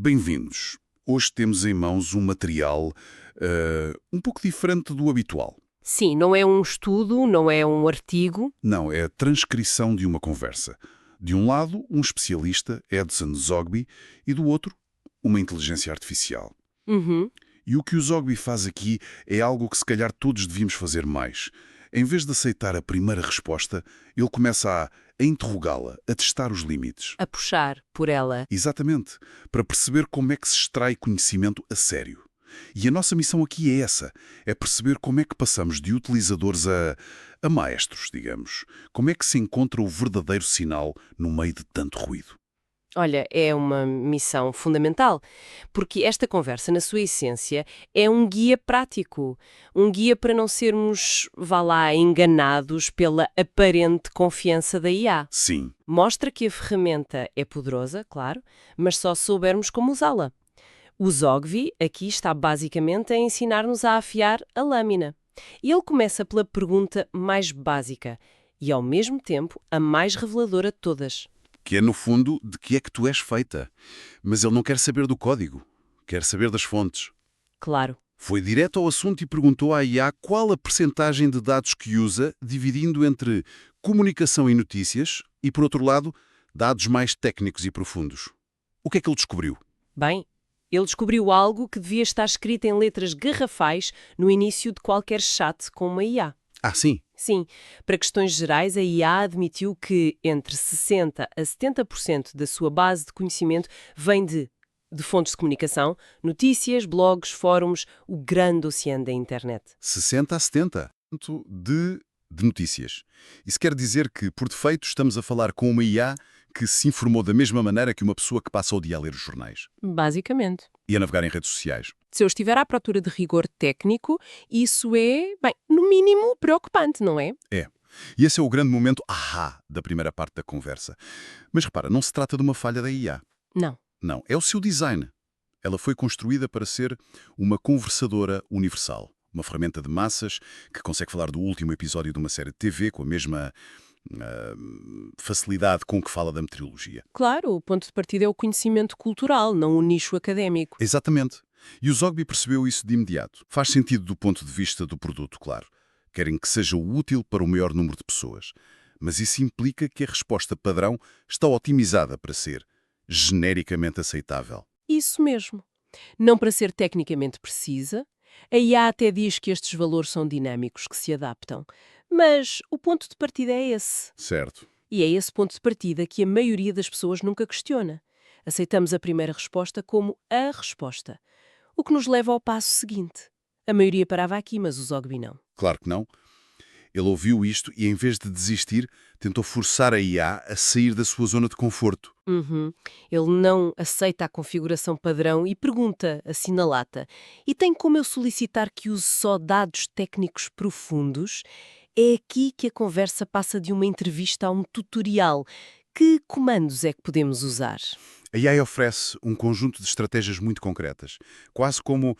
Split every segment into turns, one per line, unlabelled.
Bem-vindos. Hoje temos em mãos um material um pouco diferente do habitual.
Sim, não é um estudo, não é um artigo.
Não, é a transcrição de uma conversa. De um lado, um especialista, Edson Zogby, e do outro, uma inteligência artificial.
Uhum.
E o que o Zogby faz aqui é algo que se calhar todos devíamos fazer mais. Em vez de aceitar a primeira resposta, ele começa a interrogá-la, a testar os limites.
A puxar por ela.
Exatamente, para perceber como é que se extrai conhecimento a sério. E a nossa missão aqui é essa, é perceber como é que passamos de utilizadores a maestros, digamos. Como é que se encontra o verdadeiro sinal no meio de tanto ruído.
Olha, é uma missão fundamental, porque esta conversa, na sua essência, é um guia prático. Um guia para não sermos, vá lá, enganados pela aparente confiança da IA.
Sim,
Mostra que a ferramenta é poderosa, claro, mas só soubermos como usá-la. O Zogby aqui está basicamente a ensinar-nos a afiar a lâmina. E ele começa pela pergunta mais básica e, ao mesmo tempo, a mais reveladora de todas.
que é no fundo de que é que tu és feita. Mas ele não quer saber do código, quer saber das fontes.
Claro.
Foi direto ao assunto e perguntou à IA qual a percentagem de dados que usa, dividindo entre comunicação e notícias e, por outro lado, dados mais técnicos e profundos. O que é que ele descobriu?
Bem, ele descobriu algo que devia estar escrito em letras garrafais no início de qualquer chat com uma IA.
Ah, sim.
Sim, para questões gerais, a IA admitiu que entre 60% a 70% da sua base de conhecimento vem de fontes de comunicação, notícias, blogs, fóruns, o grande oceano da internet.
60 a 70 de notícias. Isso quer dizer que, por defeito, estamos a falar com uma IA que se informou da mesma maneira que uma pessoa que passa o dia a ler os jornais
Basicamente.
e a navegar em redes sociais.
Se eu estiver à procura de rigor técnico, isso é, bem, no mínimo preocupante, não é?
É. E esse é o grande momento ahá da primeira parte da conversa. Mas repara, não se trata de uma falha da IA.
Não.
Não, é o seu design. Ela foi construída para ser uma conversadora universal. Uma ferramenta de massas que consegue falar do último episódio de uma série de TV com a mesma facilidade com que fala da meteorologia.
Claro, o ponto de partida é o conhecimento cultural, não o nicho académico.
Exatamente. E o Zogby percebeu isso de imediato. Faz sentido do ponto de vista do produto, claro. Querem que seja útil para o maior número de pessoas. Mas isso implica que a resposta padrão está otimizada para ser genericamente aceitável.
Isso mesmo. Não para ser tecnicamente precisa, a IA até diz que estes valores são dinâmicos, que se adaptam. Mas o ponto de partida é esse.
Certo.
E é esse ponto de partida que a maioria das pessoas nunca questiona. Aceitamos a primeira resposta como a resposta. O que nos leva ao passo seguinte. A maioria parava aqui, mas o Zogby não.
Claro que não. Ele ouviu isto e, em vez de desistir, tentou forçar a IA a sair da sua zona de conforto.
Uhum. Ele não aceita a configuração padrão e pergunta, assim na lata, e tem como eu solicitar que use só dados técnicos profundos? É aqui que a conversa passa de uma entrevista a um tutorial. Que comandos é que podemos usar?
A AI oferece um conjunto de estratégias muito concretas, quase como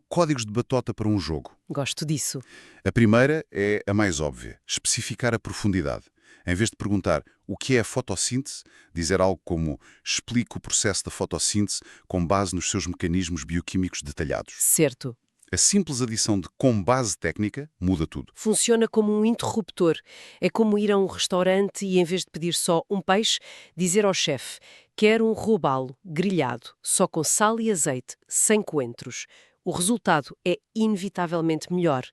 códigos de batota para um jogo.
Gosto disso.
A primeira é a mais óbvia, especificar a profundidade. Em vez de perguntar o que é a fotossíntese, dizer algo como explique o processo da fotossíntese com base nos seus mecanismos bioquímicos detalhados.
Certo.
A simples adição de com base técnica muda tudo.
Funciona como um interruptor. É como ir a um restaurante e, em vez de pedir só um peixe, dizer ao chefe: quero um robalo grelhado, só com sal e azeite, sem coentros. O resultado é inevitavelmente melhor.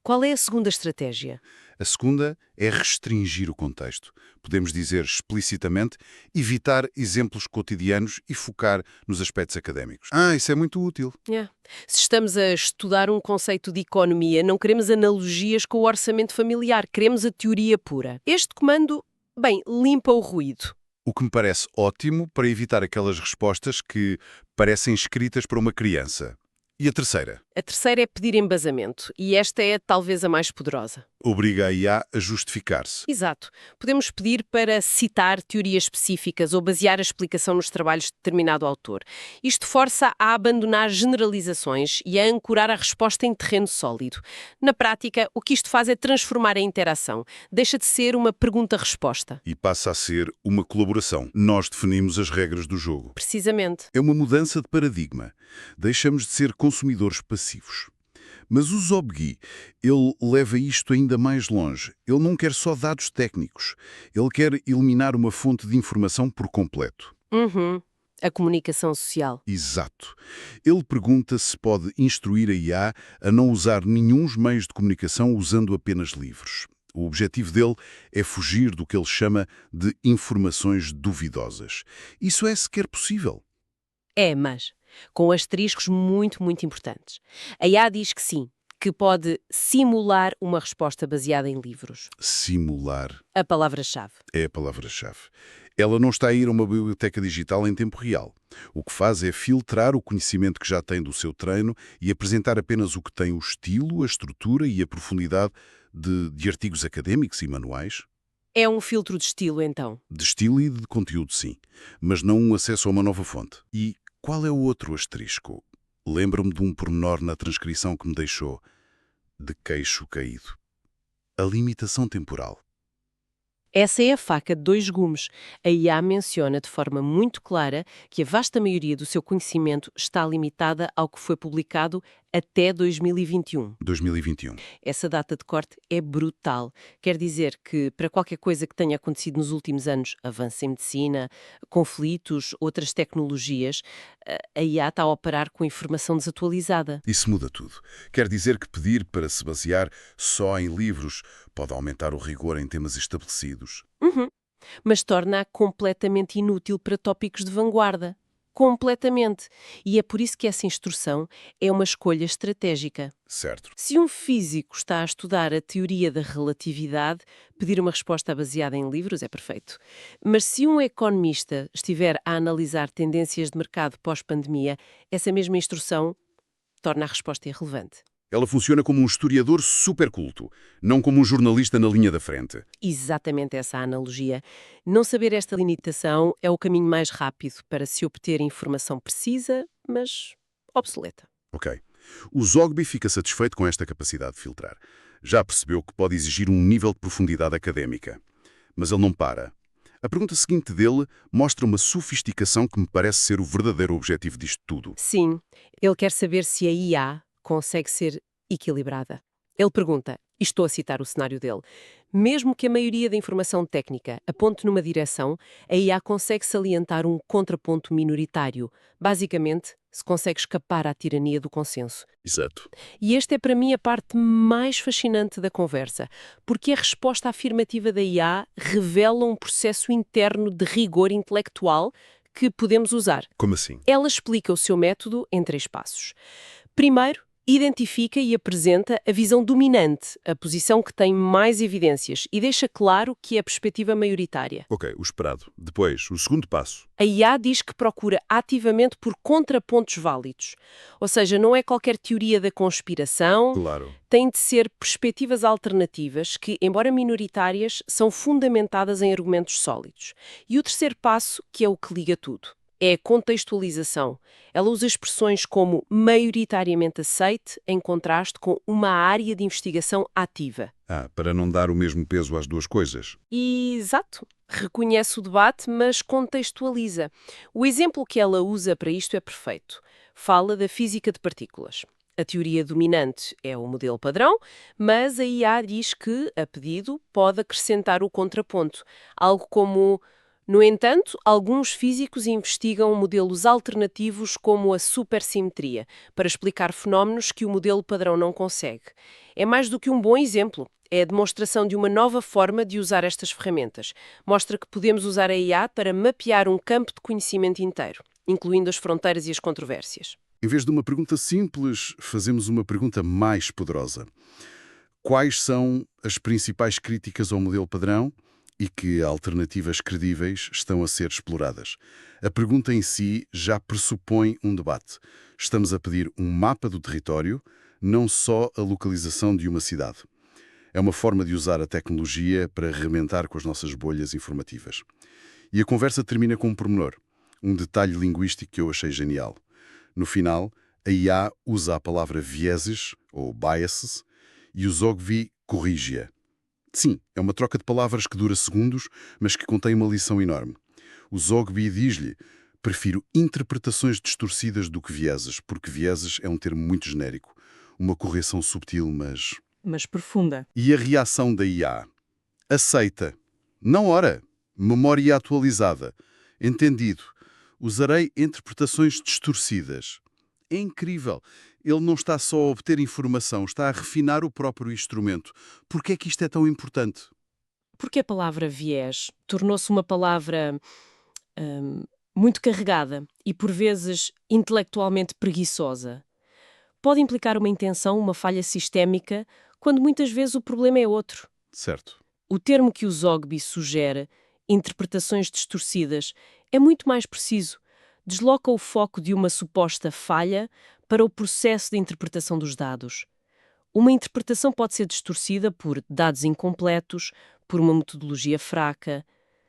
Qual é a segunda estratégia?
A segunda é restringir o contexto. Podemos dizer explicitamente, evitar exemplos cotidianos e focar nos aspectos académicos. Ah, isso é muito útil.
Se estamos a estudar um conceito de economia, não queremos analogias com o orçamento familiar, queremos a teoria pura. Este comando, bem, limpa o ruído.
O que me parece ótimo para evitar aquelas respostas que parecem escritas para uma criança. E a terceira?
A terceira é pedir embasamento, e esta é talvez a mais poderosa.
Obriga a IA a justificar-se.
Exato. Podemos pedir para citar teorias específicas ou basear a explicação nos trabalhos de determinado autor. Isto força a abandonar generalizações e a ancorar a resposta em terreno sólido. Na prática, o que isto faz é transformar a interação. Deixa de ser uma pergunta-resposta.
E passa a ser uma colaboração. Nós definimos as regras do jogo.
Precisamente.
É uma mudança de paradigma. Deixamos de ser consumidores passivos. Mas o Zobgui, ele leva isto ainda mais longe. Ele não quer só dados técnicos. Ele quer eliminar uma fonte de informação por completo.
A comunicação social.
Exato. Ele pergunta se pode instruir a IA a não usar nenhum meios de comunicação usando apenas livros. O objetivo dele é fugir do que ele chama de informações duvidosas. Isso é sequer possível.
É, mas com asteriscos muito, muito importantes. A IA diz que sim, que pode simular uma resposta baseada em livros.
Simular
A palavra-chave.
é a palavra-chave. Ela não está a ir a uma biblioteca digital em tempo real. O que faz é filtrar o conhecimento que já tem do seu treino e apresentar apenas o que tem o estilo, a estrutura e a profundidade de artigos académicos e manuais.
É um filtro de estilo, então.
De estilo e de conteúdo, sim, mas não um acesso a uma nova fonte. E qual é o outro asterisco? Lembro-me de um pormenor na transcrição que me deixou de queixo caído. A limitação temporal.
Essa é a faca de dois gumes. A IA menciona de forma muito clara que a vasta maioria do seu conhecimento está limitada ao que foi publicado até 2021.
2021.
Essa data de corte é brutal. Quer dizer que, para qualquer coisa que tenha acontecido nos últimos anos, avanço em medicina, conflitos, outras tecnologias, a IA está a operar com informação desatualizada.
Isso muda tudo. Quer dizer que pedir para se basear só em livros pode aumentar o rigor em temas estabelecidos.
Mas torna-a completamente inútil para tópicos de vanguarda. Completamente. E é por isso que essa instrução é uma escolha estratégica.
Certo.
Se um físico está a estudar a teoria da relatividade, pedir uma resposta baseada em livros é perfeito. Mas se um economista estiver a analisar tendências de mercado pós-pandemia, essa mesma instrução torna a resposta irrelevante.
Ela funciona como um historiador superculto, não como um jornalista na linha da frente.
Exatamente essa a analogia. Não saber esta limitação é o caminho mais rápido para se obter informação precisa, mas obsoleta.
Ok. O Zogby fica satisfeito com esta capacidade de filtrar. Já percebeu que pode exigir um nível de profundidade académica. Mas ele não para. A pergunta seguinte dele mostra uma sofisticação que me parece ser o verdadeiro objetivo disto tudo.
Sim, ele quer saber se a IA consegue ser equilibrada. Ele pergunta, e estou a citar o cenário dele, mesmo que a maioria da informação técnica aponte numa direção, a IA consegue salientar um contraponto minoritário. Basicamente, se consegue escapar à tirania do consenso.
Exato.
E esta é para mim a parte mais fascinante da conversa, porque a resposta afirmativa da IA revela um processo interno de rigor intelectual que podemos usar.
Como assim?
Ela explica o seu método em 3 passos. Primeiro, identifica e apresenta a visão dominante, a posição que tem mais evidências, e deixa claro que é a perspectiva maioritária.
Ok, o esperado. Depois, o segundo passo.
A IA diz que procura ativamente por contrapontos válidos. Ou seja, não é qualquer teoria da conspiração,
Claro.
tem de ser perspectivas alternativas que, embora minoritárias, são fundamentadas em argumentos sólidos. E o terceiro passo, que é o que liga tudo, é a contextualização. Ela usa expressões como maioritariamente aceite, em contraste com uma área de investigação ativa.
Para não dar o mesmo peso às duas coisas.
Exato. Reconhece o debate, mas contextualiza. O exemplo que ela usa para isto é perfeito. Fala da física de partículas. A teoria dominante é o modelo padrão, mas a IA diz que, a pedido, pode acrescentar o contraponto. Algo como: no entanto, alguns físicos investigam modelos alternativos como a supersimetria, para explicar fenómenos que o modelo padrão não consegue. É mais do que um bom exemplo. É a demonstração de uma nova forma de usar estas ferramentas. Mostra que podemos usar a IA para mapear um campo de conhecimento inteiro, incluindo as fronteiras e as controvérsias.
Em vez de uma pergunta simples, fazemos uma pergunta mais poderosa. Quais são as principais críticas ao modelo padrão e que alternativas credíveis estão a ser exploradas. A pergunta em si já pressupõe um debate. Estamos a pedir um mapa do território, não só a localização de uma cidade. É uma forma de usar a tecnologia para arrebentar com as nossas bolhas informativas. E a conversa termina com um pormenor, um detalhe linguístico que eu achei genial. No final, a IA usa a palavra vieses, ou biases, e o Zogby corrige-a. Sim, é uma troca de palavras que dura segundos, mas que contém uma lição enorme. O Zogby diz-lhe: prefiro interpretações distorcidas do que vieses, porque vieses é um termo muito genérico. Uma correção subtil,
Mas profunda.
E a reação da IA? Aceita. Não ora. Memória atualizada. Entendido. Usarei interpretações distorcidas. É incrível. Ele não está só a obter informação, está a refinar o próprio instrumento. Por que é que isto é tão importante?
Porque a palavra viés tornou-se uma palavra muito carregada e, por vezes, intelectualmente preguiçosa. Pode implicar uma intenção, uma falha sistémica, quando muitas vezes o problema é outro.
Certo.
O termo que o Zogby sugere, interpretações distorcidas, é muito mais preciso. Desloca o foco de uma suposta falha para o processo de interpretação dos dados. Uma interpretação pode ser distorcida por dados incompletos, por uma metodologia fraca,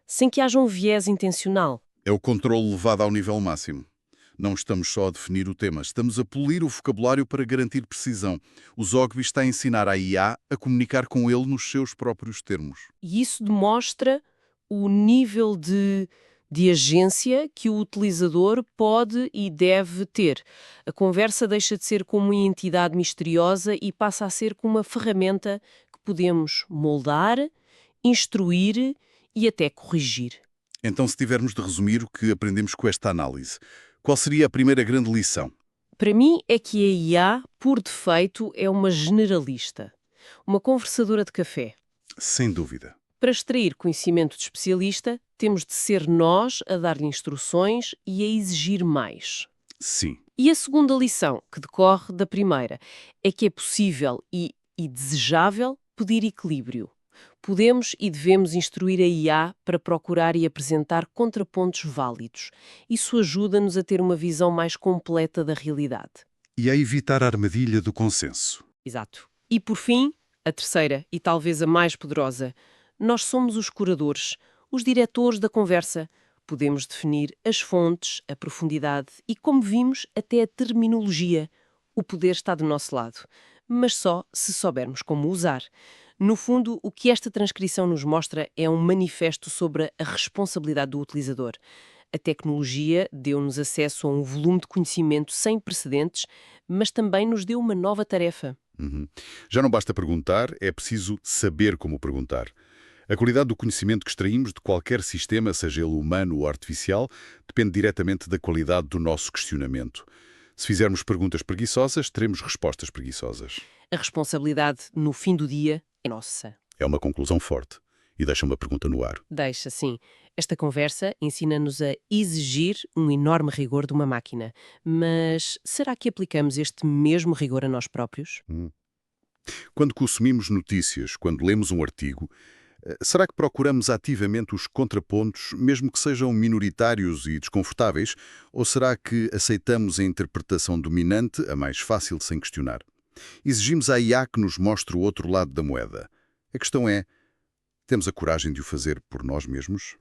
sem que haja um viés intencional.
É o controle levado ao nível máximo. Não estamos só a definir o tema, estamos a polir o vocabulário para garantir precisão. O Zogby está a ensinar a IA a comunicar com ele nos seus próprios termos.
E isso demonstra o nível de agência que o utilizador pode e deve ter. A conversa deixa de ser como uma entidade misteriosa e passa a ser como uma ferramenta que podemos moldar, instruir e até corrigir.
Então, se tivermos de resumir o que aprendemos com esta análise, qual seria a primeira grande lição?
Para mim é que a IA, por defeito, é uma generalista, uma conversadora de café.
Sem dúvida.
Para extrair conhecimento de especialista, temos de ser nós a dar-lhe instruções e a exigir mais.
Sim.
E a segunda lição, que decorre da primeira, é que é possível e desejável pedir equilíbrio. Podemos e devemos instruir a IA para procurar e apresentar contrapontos válidos. Isso ajuda-nos a ter uma visão mais completa da realidade.
E a evitar a armadilha do consenso.
Exato. E por fim, a terceira e talvez a mais poderosa, nós somos os curadores, os diretores da conversa. Podemos definir as fontes, a profundidade e, como vimos, até a terminologia. O poder está do nosso lado, mas só se soubermos como usar. No fundo, o que esta transcrição nos mostra é um manifesto sobre a responsabilidade do utilizador. A tecnologia deu-nos acesso a um volume de conhecimento sem precedentes, mas também nos deu uma nova tarefa.
Já não basta perguntar, é preciso saber como perguntar. A qualidade do conhecimento que extraímos de qualquer sistema, seja ele humano ou artificial, depende diretamente da qualidade do nosso questionamento. Se fizermos perguntas preguiçosas, teremos respostas preguiçosas.
A responsabilidade, no fim do dia, é nossa.
É uma conclusão forte e deixa uma pergunta no ar.
Deixa, sim. Esta conversa ensina-nos a exigir um enorme rigor de uma máquina. Mas será que aplicamos este mesmo rigor a nós próprios?
Quando consumimos notícias, quando lemos um artigo, será que procuramos ativamente os contrapontos, mesmo que sejam minoritários e desconfortáveis, ou será que aceitamos a interpretação dominante, a mais fácil sem questionar? Exigimos à IA que nos mostre o outro lado da moeda. A questão é, temos a coragem de o fazer por nós mesmos?